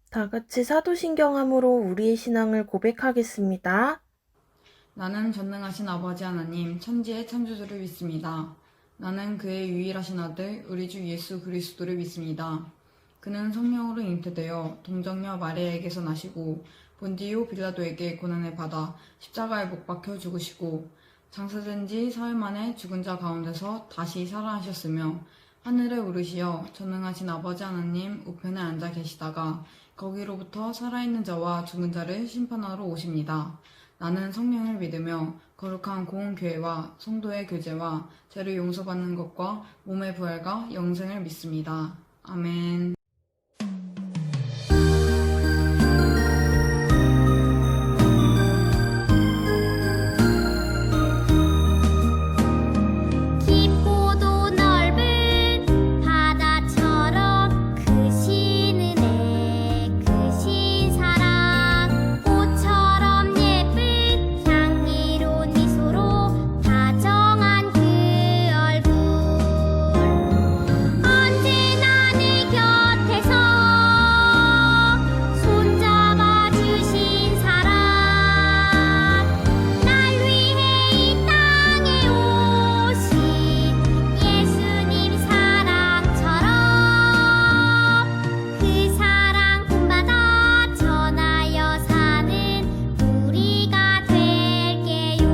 다 같이 사도신경함으로 우리의 신앙을 고백하겠습니다. 나는 전능하신 아버지 하나님, 천지의 창조주를 믿습니다. 나는 그의 유일하신 아들, 우리 주 예수 그리스도를 믿습니다. 그는 성령으로 잉태되어 동정녀 마리아에게서 나시고 본디오 빌라도에게 고난을 받아 십자가에 못 박혀 죽으시고 장사된 지 사흘 만에 죽은 자 가운데서 다시 살아나셨으며 하늘에 오르시어 전능하신 아버지 하나님 우편에 앉아 계시다가 거기로부터 살아있는 자와 죽은 자를 심판하러 오십니다. 나는 성령을 믿으며 거룩한 공훈교회와 성도의 교제와 죄를 용서받는 것과 몸의 부활과 영생을 믿습니다. 아멘. 깊고도 넓은 바다처럼 크신 은혜 크신 사랑 꽃처럼 예쁜 향기로운 미소로 다정한 그 얼굴 언제나 내 곁에서 손잡아 주신 사랑 날 위해 이 땅에 오신 예수님 사랑처럼 그 사랑 본받아 전하여 사는 우리가 될게요.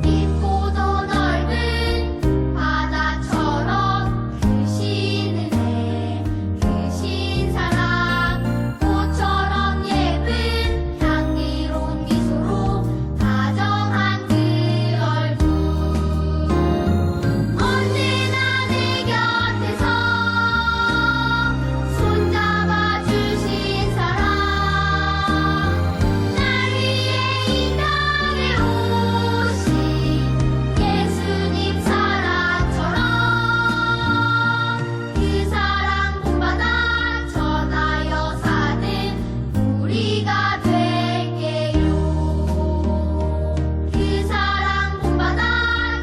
깊고도 넓은 바다처럼 크신 은혜 크신 사랑 꽃처럼 예쁜 향기로운 미소로 다정한 그 얼굴 언제나 내 곁에서 손잡아 주신 사랑 날 위해 이 땅에 오신 예수님 사랑처럼 그 사랑 본받아 전하여 사는 우리가 될게요. 그 사랑 본받아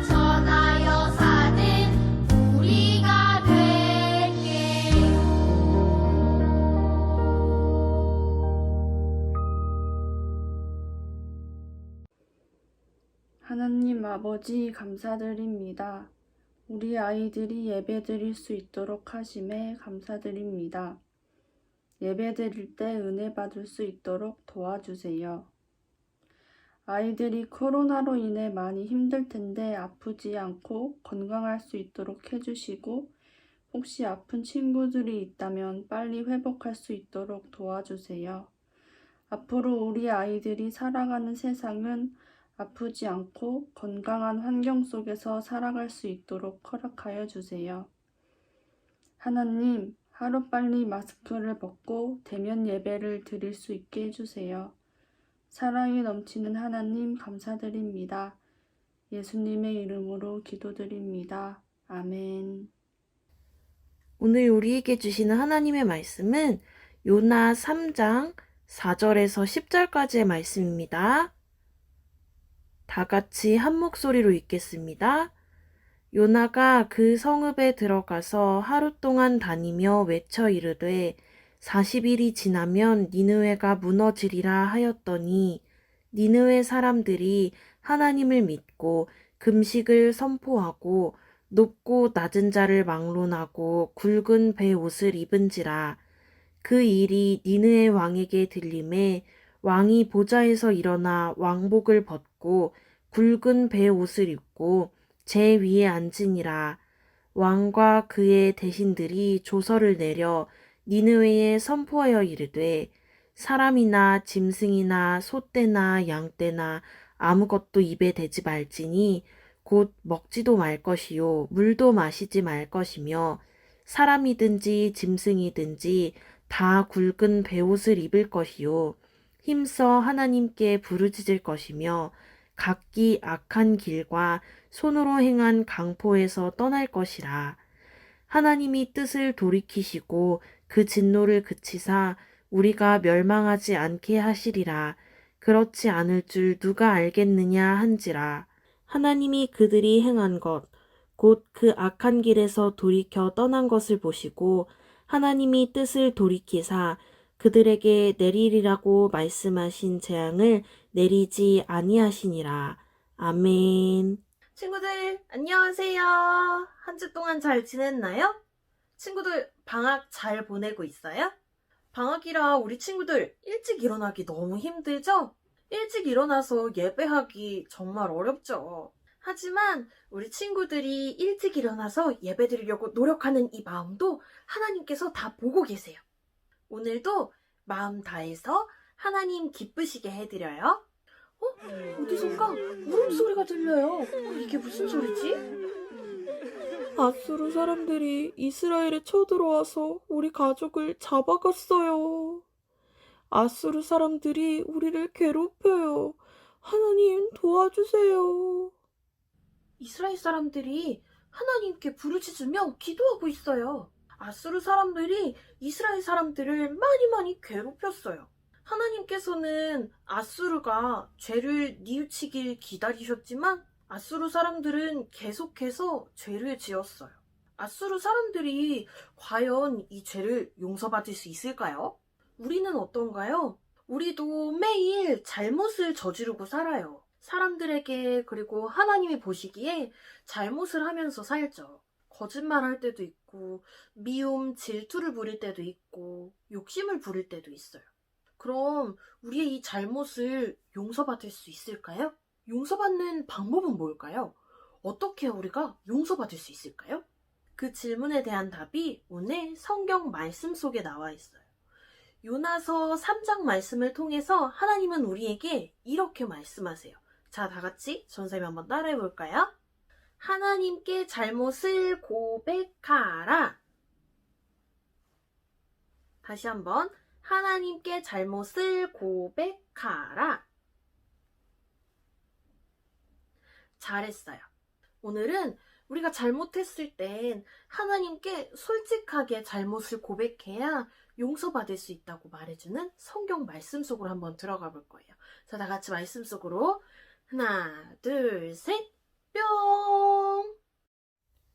전하여 사는 우리가 될게요. 하나님 아버지 감사드립니다. 우리 아이들이 예배드릴 수 있도록 하심에 감사드립니다. 예배드릴 때 은혜 받을 수 있도록 도와주세요. 아이들이 코로나로 인해 많이 힘들 텐데 아프지 않고 건강할 수 있도록 해주시고 혹시 아픈 친구들이 있다면 빨리 회복할 수 있도록 도와주세요. 앞으로 우리 아이들이 살아가는 세상은 아프지 않고 건강한 환경 속에서 살아갈 수 있도록 허락하여 주세요. 하나님, 하루빨리 마스크를 벗고 대면 예배를 드릴 수 있게 해주세요. 사랑이 넘치는 하나님 감사드립니다. 예수님의 이름으로 기도드립니다. 아멘. 오늘 우리에게 주시는 하나님의 말씀은 요나 3장 4절에서 10절까지의 말씀입니다. 다 같이 한 목소리로 읽겠습니다. 요나가 그 성읍에 들어가서 하루 동안 다니며 외쳐 이르되 40일이 지나면 니느웨가 무너지리라 하였더니 니느웨 사람들이 하나님을 믿고 금식을 선포하고 높고 낮은 자를 막론하고 굵은 배 옷을 입은지라. 그 일이 니느웨 왕에게 들림에 왕이 보좌에서 일어나 왕복을 벗고 굵은 배 옷을 입고 제 위에 앉으니라. 왕과 그의 대신들이 조서를 내려 니느웨에 선포하여 이르되 사람이나 짐승이나 소떼나 양떼나 아무것도 입에 대지 말지니 곧 먹지도 말 것이요 물도 마시지 말 것이며 사람이든지 짐승이든지 다 굵은 베옷을 입을 것이요 힘써 하나님께 부르짖을 것이며 각기 악한 길과 손으로 행한 강포에서 떠날 것이라. 하나님이 뜻을 돌이키시고 그 진노를 그치사 우리가 멸망하지 않게 하시리라. 그렇지 않을 줄 누가 알겠느냐 한지라. 하나님이 그들이 행한 것, 곧 그 악한 길에서 돌이켜 떠난 것을 보시고 하나님이 뜻을 돌이키사 그들에게 내리리라고 말씀하신 재앙을 내리지 아니하시니라. 아멘. 친구들, 안녕하세요. 한 주 동안 잘 지냈나요? 친구들, 방학 잘 보내고 있어요? 방학이라 우리 친구들 일찍 일어나기 너무 힘들죠? 일찍 일어나서 예배하기 정말 어렵죠. 하지만 우리 친구들이 일찍 일어나서 예배 드리려고 노력하는 이 마음도 하나님께서 다 보고 계세요. 오늘도 마음 다해서 하나님 기쁘시게 해드려요. 어디선가 울음소리가 들려요. 이게 무슨 소리지? 아수르 사람들이 이스라엘에 쳐들어와서 우리 가족을 잡아갔어요. 아수르 사람들이 우리를 괴롭혀요. 하나님 도와주세요. 이스라엘 사람들이 하나님께 부르짖으며 기도하고 있어요. 아수르 사람들이 이스라엘 사람들을 많이 괴롭혔어요. 하나님께서는 아수르가 죄를 뉘우치길 기다리셨지만 아수르 사람들은 계속해서 죄를 지었어요. 아수르 사람들이 과연 이 죄를 용서받을 수 있을까요? 우리는 어떤가요? 우리도 매일 잘못을 저지르고 살아요. 사람들에게 그리고 하나님이 보시기에 잘못을 하면서 살죠. 거짓말할 때도 있고 미움, 질투를 부릴 때도 있고 욕심을 부릴 때도 있어요. 그럼 우리의 이 잘못을 용서받을 수 있을까요? 용서받는 방법은 뭘까요? 어떻게 우리가 용서받을 수 있을까요? 그 질문에 대한 답이 오늘 성경 말씀 속에 나와 있어요. 요나서 3장 말씀을 통해서 하나님은 우리에게 이렇게 말씀하세요. 자, 다 같이 전사님 한번 따라해 볼까요? 하나님께 잘못을 고백하라. 다시 한번. 하나님께 잘못을 고백하라. 잘했어요. 오늘은 우리가 잘못했을 땐 하나님께 솔직하게 잘못을 고백해야 용서받을 수 있다고 말해주는 성경 말씀 속으로 한번 들어가 볼 거예요. 자, 다 같이 말씀 속으로 하나, 둘, 셋, 뿅!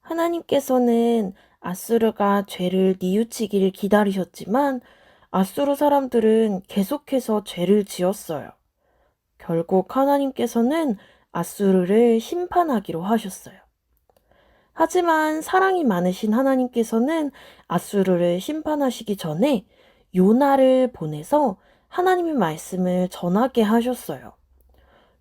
하나님께서는 아수르가 죄를 뉘우치기를 기다리셨지만 아수르 사람들은 계속해서 죄를 지었어요. 결국 하나님께서는 아수르를 심판하기로 하셨어요. 하지만 사랑이 많으신 하나님께서는 아수르를 심판하시기 전에 요나를 보내서 하나님의 말씀을 전하게 하셨어요.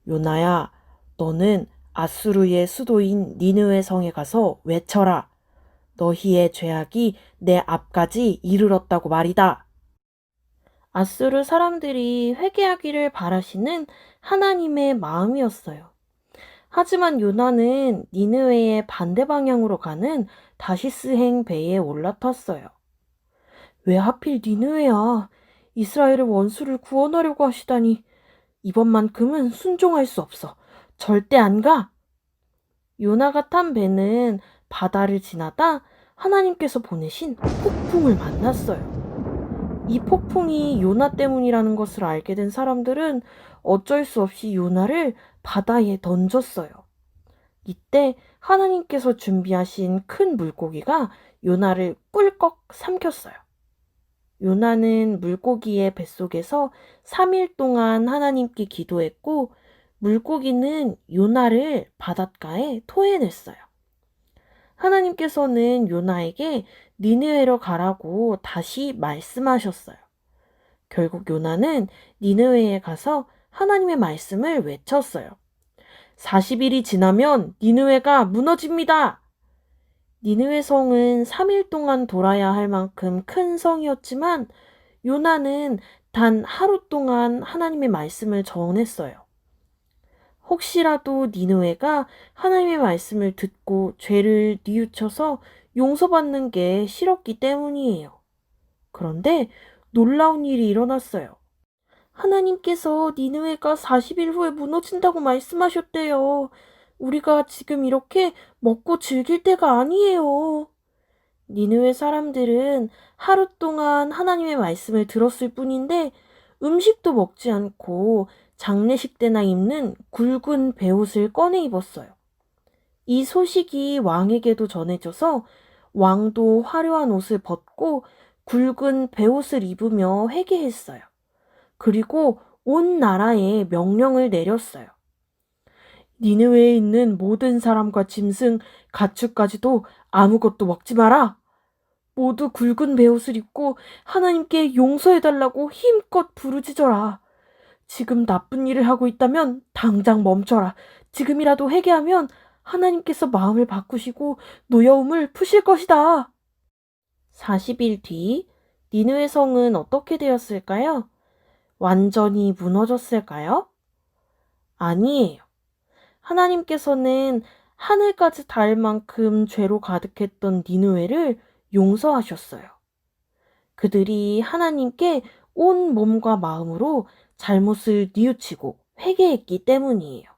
요나야, 너는 아수르의 수도인 니느웨 성에 가서 외쳐라. 너희의 죄악이 내 앞까지 이르렀다고 말이다. 아수르 사람들이 회개하기를 바라시는 하나님의 마음이었어요. 하지만 요나는 니느웨의 반대 방향으로 가는 다시스행 배에 올라탔어요. 왜 하필 니느웨야? 이스라엘의 원수를 구원하려고 하시다니. 이번만큼은 순종할 수 없어. 절대 안 가. 요나가 탄 배는 바다를 지나다 하나님께서 보내신 폭풍을 만났어요. 이 폭풍이 요나 때문이라는 것을 알게 된 사람들은 어쩔 수 없이 요나를 바다에 던졌어요. 이때 하나님께서 준비하신 큰 물고기가 요나를 꿀꺽 삼켰어요. 요나는 물고기의 뱃속에서 3일 동안 하나님께 기도했고 물고기는 요나를 바닷가에 토해냈어요. 하나님께서는 요나에게 니느웨로 가라고 다시 말씀하셨어요. 결국 요나는 니느웨에 가서 하나님의 말씀을 외쳤어요. 40일이 지나면 니느웨가 무너집니다. 니느웨 성은 3일 동안 돌아야 할 만큼 큰 성이었지만 요나는 단 하루 동안 하나님의 말씀을 전했어요. 혹시라도 니느웨가 하나님의 말씀을 듣고 죄를 뉘우쳐서 용서받는 게 싫었기 때문이에요. 그런데 놀라운 일이 일어났어요. 하나님께서 니느웨가 40일 후에 무너진다고 말씀하셨대요. 우리가 지금 이렇게 먹고 즐길 때가 아니에요. 니느웨 사람들은 하루 동안 하나님의 말씀을 들었을 뿐인데 음식도 먹지 않고 장례식 때나 입는 굵은 베옷을 꺼내 입었어요. 이 소식이 왕에게도 전해져서 왕도 화려한 옷을 벗고 굵은 베옷을 입으며 회개했어요. 그리고 온 나라에 명령을 내렸어요. 니느웨에 있는 모든 사람과 짐승, 가축까지도 아무것도 먹지 마라. 모두 굵은 베옷을 입고 하나님께 용서해달라고 힘껏 부르짖어라. 지금 나쁜 일을 하고 있다면 당장 멈춰라. 지금이라도 회개하면 하나님께서 마음을 바꾸시고 노여움을 푸실 것이다. 40일 뒤 니느웨 성은 어떻게 되었을까요? 완전히 무너졌을까요? 아니에요. 하나님께서는 하늘까지 닿을 만큼 죄로 가득했던 니느웨를 용서하셨어요. 그들이 하나님께 온 몸과 마음으로 잘못을 뉘우치고 회개했기 때문이에요.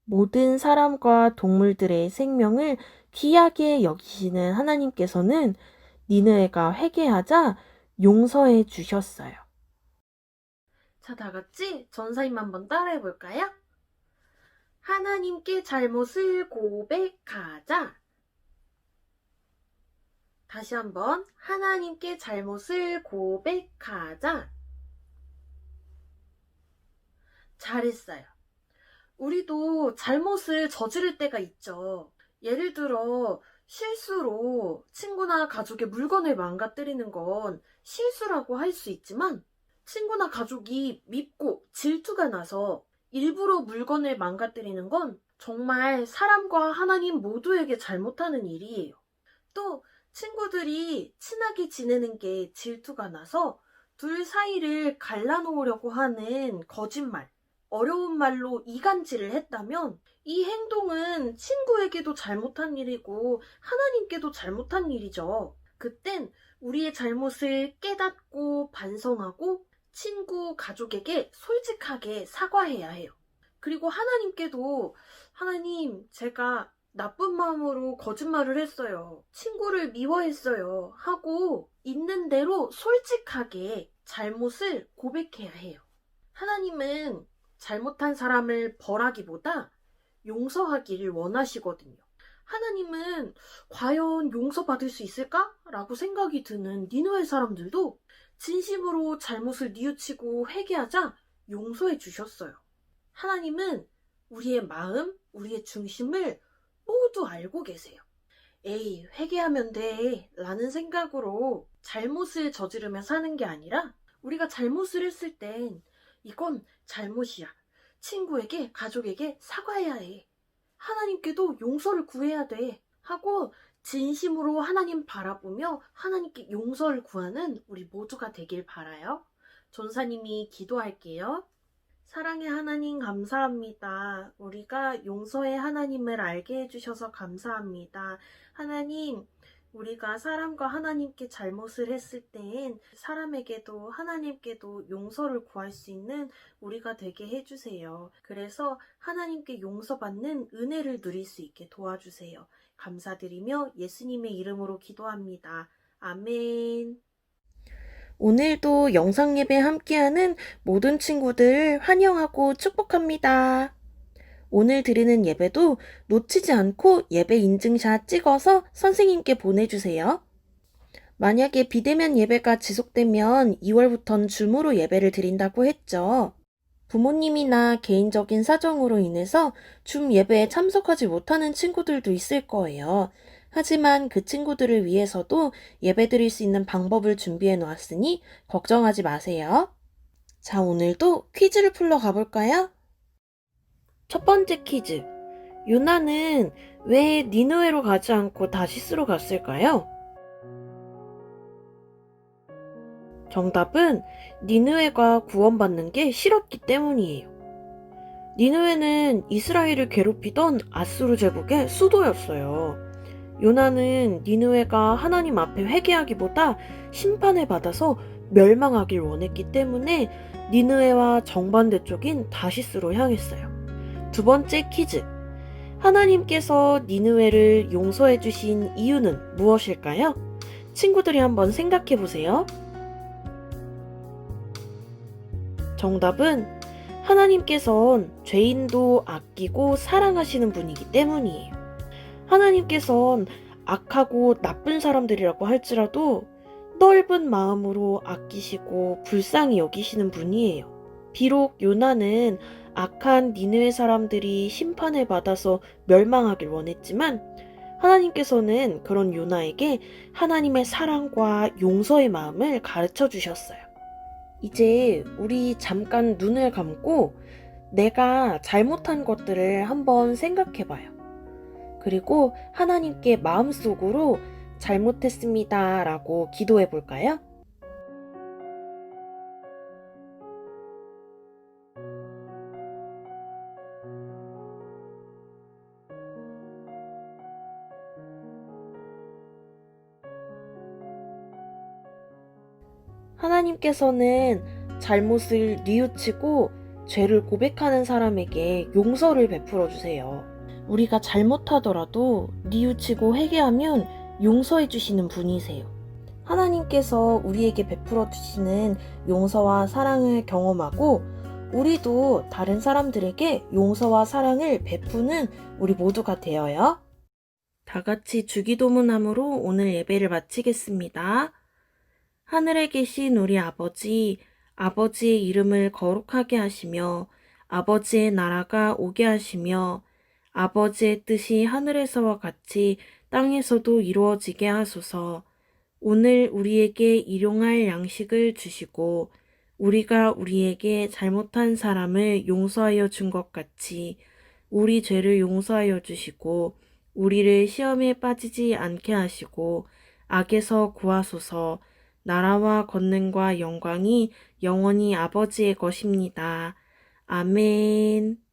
모든 사람과 동물들의 생명을 귀하게 여기시는 하나님께서는 니느웨가 회개하자 용서해 주셨어요. 자, 다 같이 전사님 한번 따라해 볼까요? 하나님께 잘못을 고백하자. 다시 한번 하나님께 잘못을 고백하자. 잘했어요. 우리도 잘못을 저지를 때가 있죠. 예를 들어 실수로 친구나 가족의 물건을 망가뜨리는 건 실수라고 할 수 있지만 친구나 가족이 밉고 질투가 나서 일부러 물건을 망가뜨리는 건 정말 사람과 하나님 모두에게 잘못하는 일이에요. 또 친구들이 친하게 지내는 게 질투가 나서 둘 사이를 갈라놓으려고 하는 거짓말, 어려운 말로 이간질을 했다면 이 행동은 친구에게도 잘못한 일이고 하나님께도 잘못한 일이죠. 그땐 우리의 잘못을 깨닫고 반성하고 친구, 가족에게 솔직하게 사과해야 해요. 그리고 하나님께도 하나님, 제가 나쁜 마음으로 거짓말을 했어요. 친구를 미워했어요. 하고 있는 대로 솔직하게 잘못을 고백해야 해요. 하나님은 잘못한 사람을 벌하기보다 용서하기를 원하시거든요. 하나님은 과연 용서받을 수 있을까? 라고 생각이 드는 니느웨 사람들도 진심으로 잘못을 뉘우치고 회개하자 용서해 주셨어요. 하나님은 우리의 마음, 우리의 중심을 모두 알고 계세요. 에이, 회개하면 돼 라는 생각으로 잘못을 저지르며 사는 게 아니라 우리가 잘못을 했을 땐 이건 잘못이야. 친구에게, 가족에게 사과해야 해. 하나님께도 용서를 구해야 돼. 하고 진심으로 하나님 바라보며 하나님께 용서를 구하는 우리 모두가 되길 바라요. 전사님이 기도할게요. 사랑의 하나님 감사합니다. 우리가 용서의 하나님을 알게 해주셔서 감사합니다. 하나님, 우리가 사람과 하나님께 잘못을 했을 땐 사람에게도 하나님께도 용서를 구할 수 있는 우리가 되게 해주세요. 그래서 하나님께 용서받는 은혜를 누릴 수 있게 도와주세요. 감사드리며 예수님의 이름으로 기도합니다. 아멘. 오늘도 영상 예배 함께하는 모든 친구들 환영하고 축복합니다. 오늘 드리는 예배도 놓치지 않고 예배 인증샷 찍어서 선생님께 보내주세요. 만약에 비대면 예배가 지속되면 2월부터는 줌으로 예배를 드린다고 했죠. 부모님이나 개인적인 사정으로 인해서 줌 예배에 참석하지 못하는 친구들도 있을 거예요. 하지만 그 친구들을 위해서도 예배 드릴 수 있는 방법을 준비해 놓았으니 걱정하지 마세요. 자, 오늘도 퀴즈를 풀러 가볼까요? 첫 번째 퀴즈. 요나는 왜 니느웨로 가지 않고 다시스로 갔을까요? 정답은 니느웨가 구원받는 게 싫었기 때문이에요. 니느웨는 이스라엘을 괴롭히던 아수르 제국의 수도였어요. 요나는 니느웨가 하나님 앞에 회개하기보다 심판을 받아서 멸망하길 원했기 때문에 니느웨와 정반대 쪽인 다시스로 향했어요. 두 번째 퀴즈. 하나님께서 니느웨를 용서해 주신 이유는 무엇일까요? 친구들이 한번 생각해 보세요. 정답은 하나님께선 죄인도 아끼고 사랑하시는 분이기 때문이에요. 하나님께선 악하고 나쁜 사람들이라고 할지라도 넓은 마음으로 아끼시고 불쌍히 여기시는 분이에요. 비록 요나는 악한 니느웨 사람들이 심판을 받아서 멸망하길 원했지만 하나님께서는 그런 요나에게 하나님의 사랑과 용서의 마음을 가르쳐 주셨어요. 이제 우리 잠깐 눈을 감고 내가 잘못한 것들을 한번 생각해 봐요. 그리고 하나님께 마음속으로 잘못했습니다 라고 기도해 볼까요? 하나님께서는 잘못을 뉘우치고 죄를 고백하는 사람에게 용서를 베풀어 주세요. 우리가 잘못하더라도 뉘우치고 회개하면 용서해 주시는 분이세요. 하나님께서 우리에게 베풀어 주시는 용서와 사랑을 경험하고 우리도 다른 사람들에게 용서와 사랑을 베푸는 우리 모두가 되어요. 다 같이 주기도문함으로 오늘 예배를 마치겠습니다. 하늘에 계신 우리 아버지, 아버지의 이름을 거룩하게 하시며 아버지의 나라가 오게 하시며 아버지의 뜻이 하늘에서와 같이 땅에서도 이루어지게 하소서. 오늘 우리에게 일용할 양식을 주시고 우리가 우리에게 잘못한 사람을 용서하여 준 것 같이 우리 죄를 용서하여 주시고 우리를 시험에 빠지지 않게 하시고 악에서 구하소서. 나라와 권능과 영광이 영원히 아버지의 것입니다. 아멘.